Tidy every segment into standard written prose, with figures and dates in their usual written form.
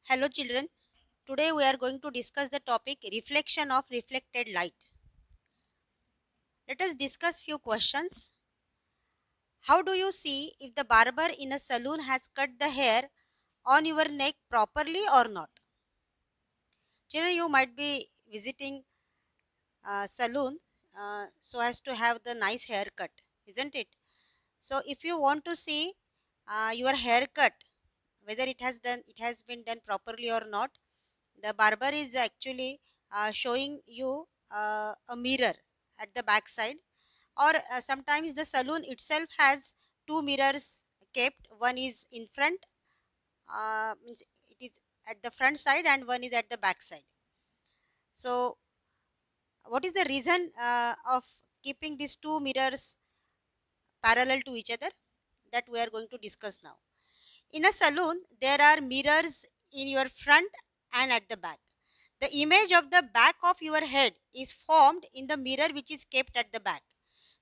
Hello children, today we are going to discuss the topic reflection of reflected light. Let us discuss few questions. How do you see if the barber in a salon has cut the hair on your neck properly or not? Children, you might be visiting a salon so as to have the nice haircut, isn't it? So if you want to see your haircut, whether it has been done properly or not, the barber is actually showing you a mirror at the back side, or sometimes the saloon itself has two mirrors kept. One is in front, means it is at the front side, and one is at the back side. So what is the reason of keeping these two mirrors parallel to each other? That we are going to discuss now. In a saloon, there are mirrors in your front and at the back. The image of the back of your head is formed in the mirror which is kept at the back.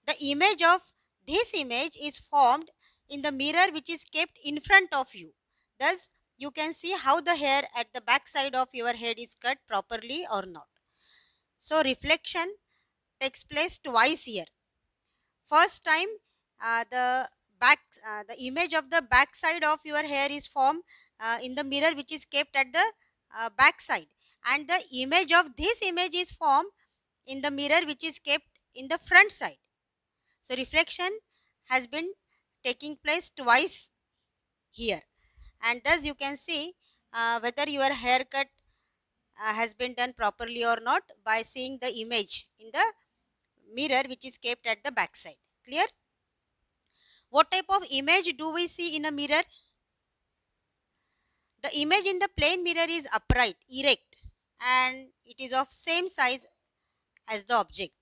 The image of this image is formed in the mirror which is kept in front of you. Thus, you can see how the hair at the back side of your head is cut properly or not. So, reflection takes place twice here. First time, the image of the back side of your hair is formed in the mirror which is kept at the back side, and the image of this image is formed in the mirror which is kept in the front side. So reflection has been taking place twice here, and thus you can see whether your haircut has been done properly or not by seeing the image in the mirror which is kept at the back side. Clear? What type of image do we see in a mirror? The image in the plane mirror is upright, erect, and it is of same size as the object.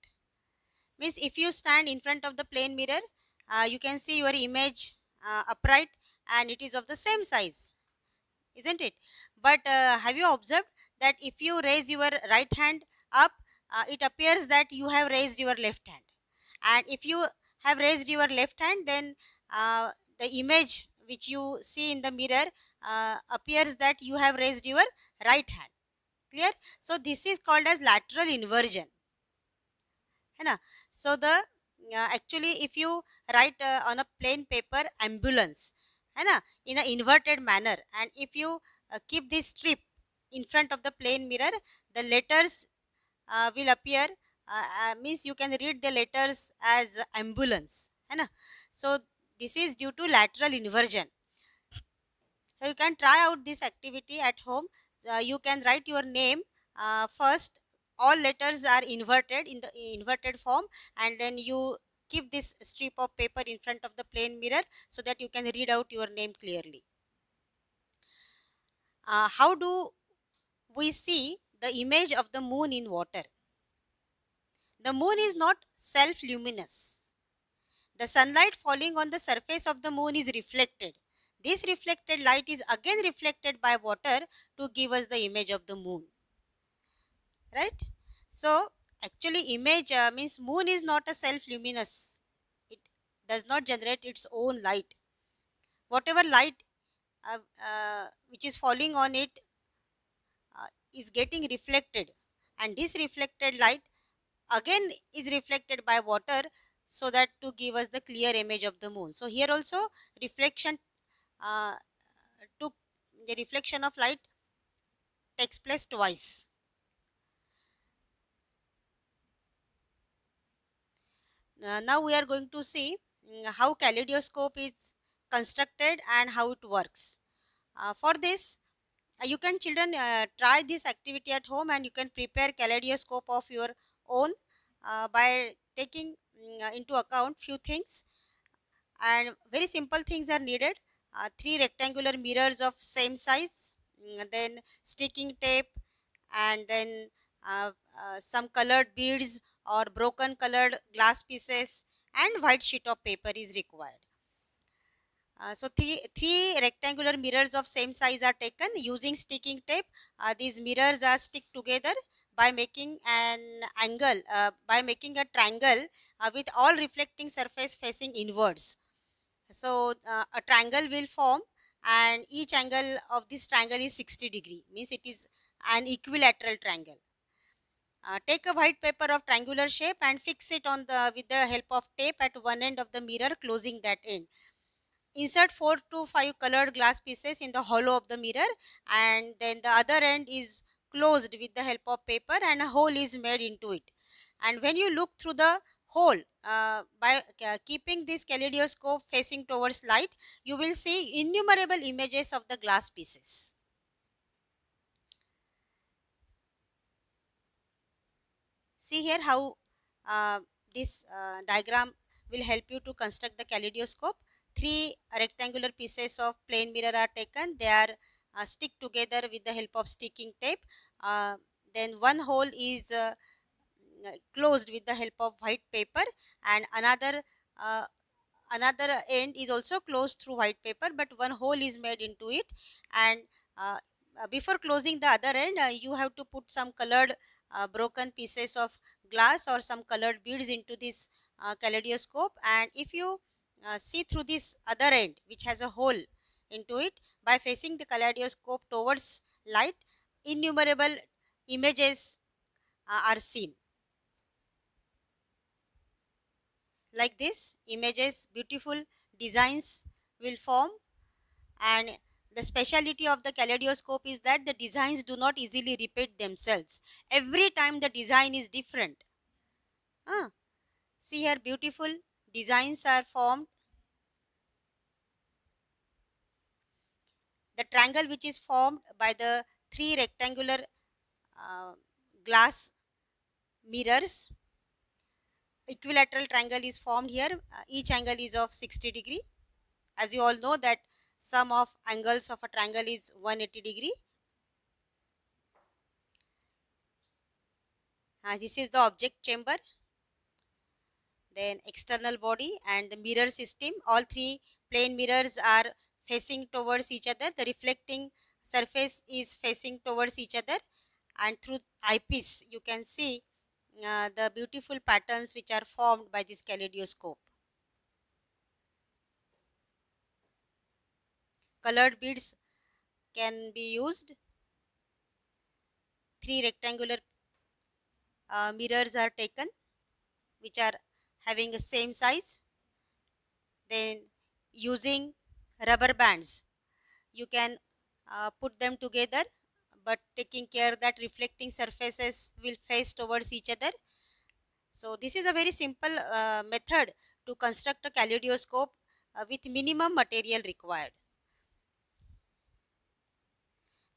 Means if you stand in front of the plane mirror, you can see your image upright and it is of the same size, isn't it? But have you observed that if you raise your right hand up, it appears that you have raised your left hand, and if you have raised your left hand, then the image which you see in the mirror appears that you have raised your right hand. Clear? So this is called as lateral inversion, है ना? So the actually if you write on a plain paper ambulance, है ना, in a inverted manner, and if you keep this strip in front of the plane mirror, the letters will appear, means you can read the letters as ambulance, है ना? So this is due to lateral inversion. So you can try out this activity at home. You can write your name first. All letters are inverted in the inverted form, and then you keep this strip of paper in front of the plane mirror so that you can read out your name clearly. How do we see the image of the moon in water? The moon is not self-luminous. The sunlight falling on the surface of the moon is reflected. This reflected light is again reflected by water to give us the image of the moon. Right? So, actually image means moon is not a self-luminous. It does not generate its own light. Whatever light which is falling on it is getting reflected, and this reflected light again is reflected by water so that to give us the clear image of the moon. So here also reflection took the reflection of light takes place twice. Now we are going to see how kaleidoscope is constructed and how it works. For this, you can children try this activity at home, and you can prepare kaleidoscope of your own by taking into account few things, and very simple things are needed. Three rectangular mirrors of same size, then sticking tape, and then some colored beads or broken colored glass pieces, and white sheet of paper is required. So three rectangular mirrors of same size are taken using sticking tape. These mirrors are stick together by making an angle, by making a triangle with all reflecting surface facing inwards. So a triangle will form and each angle of this triangle is 60 degree, means it is an equilateral triangle. Take a white paper of triangular shape and fix it on with the help of tape at one end of the mirror, closing that end. Insert 4 to 5 colored glass pieces in the hollow of the mirror, and then the other end is closed with the help of paper and a hole is made into it. And when you look through the hole, by keeping this kaleidoscope facing towards light, you will see innumerable images of the glass pieces. See here how this diagram will help you to construct the kaleidoscope. 3 rectangular pieces of plain mirror are taken. They are stick together with the help of sticking tape. Then one hole is closed with the help of white paper, and uh, another end is also closed through white paper, but one hole is made into it. And before closing the other end, you have to put some colored broken pieces of glass or some colored beads into this kaleidoscope. And if you see through this other end, which has a hole into it, by facing the kaleidoscope towards light, innumerable images are seen. Like this, images, beautiful designs will form. And the speciality of the kaleidoscope is that the designs do not easily repeat themselves. Every time the design is different. See here, beautiful designs are formed. The triangle which is formed by the 3 rectangular glass mirrors, equilateral triangle is formed here. Each angle is of 60 degree. As you all know that sum of angles of a triangle is 180 degree. This is the object chamber, then external body and the mirror system. All 3 plane mirrors are facing towards each other. The reflecting surface is facing towards each other, and through eyepiece you can see the beautiful patterns which are formed by this kaleidoscope. Colored beads can be used. 3 rectangular mirrors are taken which are having the same size. Then using rubber bands, you can put them together, but taking care that reflecting surfaces will face towards each other. So this is a very simple method to construct a kaleidoscope with minimum material required.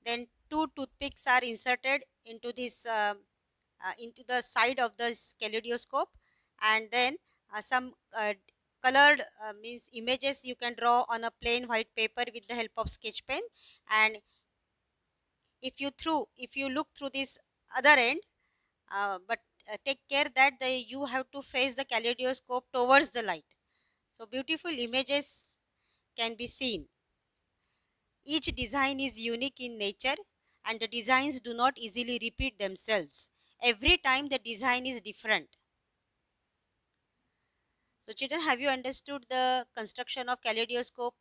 Then 2 toothpicks are inserted into this into the side of the kaleidoscope, and then some colored means images you can draw on a plain white paper with the help of sketch pen. And if you look through this other end, but take care that you have to face the kaleidoscope towards the light, so beautiful images can be seen. Each design is unique in nature, and the designs do not easily repeat themselves. Every time the design is different. So children, have you understood the construction of kaleidoscope?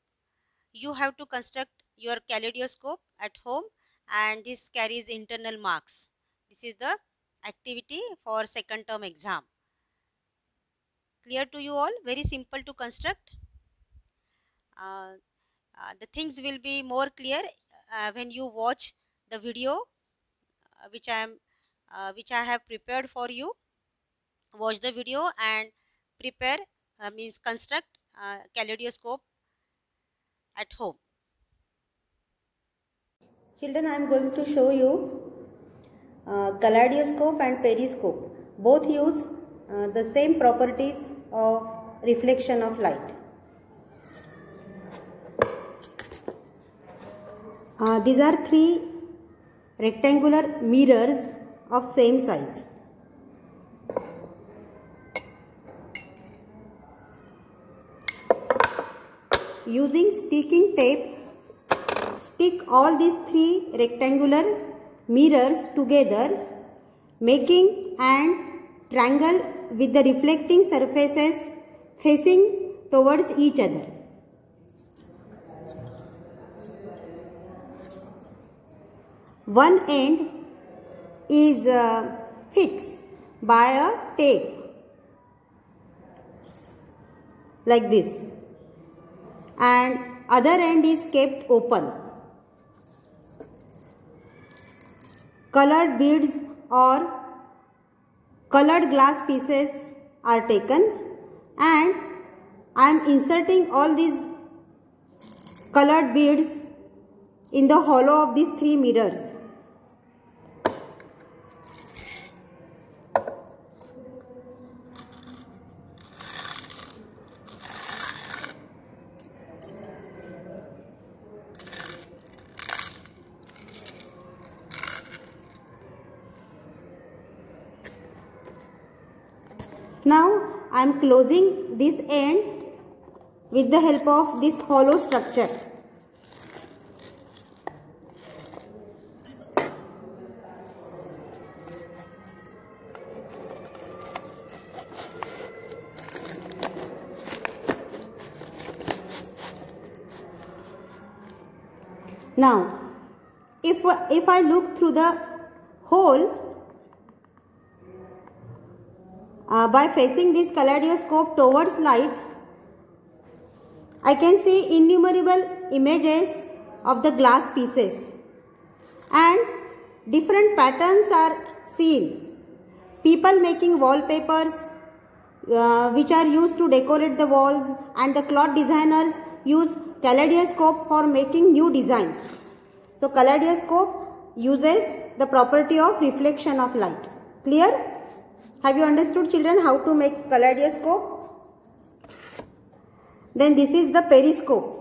You have to construct your kaleidoscope at home, and this carries internal marks. This is the activity for second term exam. Clear to you all? Very simple to construct. The things will be more clear when you watch the video which I have prepared for you. Watch the video and prepare means construct kaleidoscope at home. Children, I am going to show you kaleidoscope and periscope. Both use the same properties of reflection of light. These are 3 rectangular mirrors of same size. Using sticking tape, stick all these 3 rectangular mirrors together, making an triangle with the reflecting surfaces facing towards each other. One end is fixed by a tape like this, and other end is kept open. Colored beads or colored glass pieces are taken, and I am inserting all these colored beads in the hollow of these three mirrors. Now I am closing this end with the help of this hollow structure. Now if I look through the hole, by facing this kaleidoscope towards light, I can see innumerable images of the glass pieces, and different patterns are seen. People making wallpapers which are used to decorate the walls, and the cloth designers use kaleidoscope for making new designs. So kaleidoscope uses the property of reflection of light. Clear? Have you understood, children, how to make kaleidoscope? Then this is the periscope.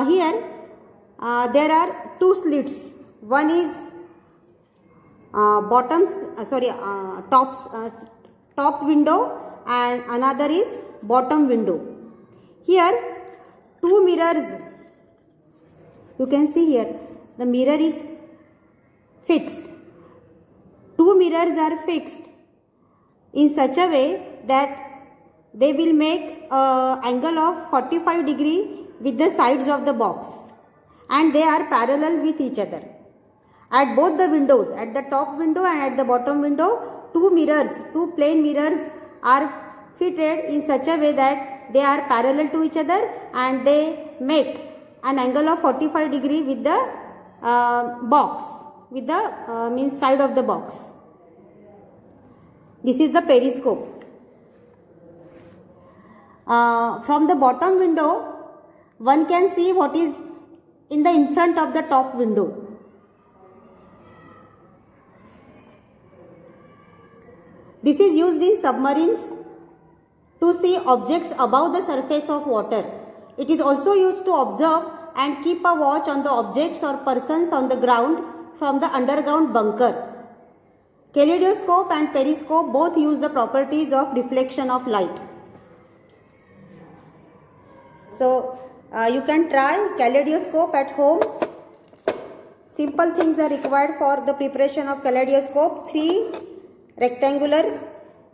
Here there are two slits. One is top window, and another is bottom window. Here two mirrors. You can see here the mirror is fixed. Two mirrors are fixed in such a way that they will make an angle of 45 degree with the sides of the box, and they are parallel with each other. At both the windows, at the top window and at the bottom window, two plain mirrors are fitted in such a way that they are parallel to each other, and they make an angle of 45 degree with the box, with the side of the box. This is the periscope. From the bottom window, one can see what is in front of the top window. This is used in submarines to see objects above the surface of water. It is also used to observe and keep a watch on the objects or persons on the ground from the underground bunker. Kaleidoscope and periscope both use the properties of reflection of light. So you can try kaleidoscope at home. Simple things are required for the preparation of kaleidoscope. 3 rectangular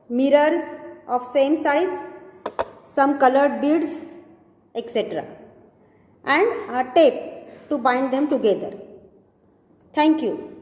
mirrors of same size, some colored beads, etc. and a tape to bind them together. Thank you.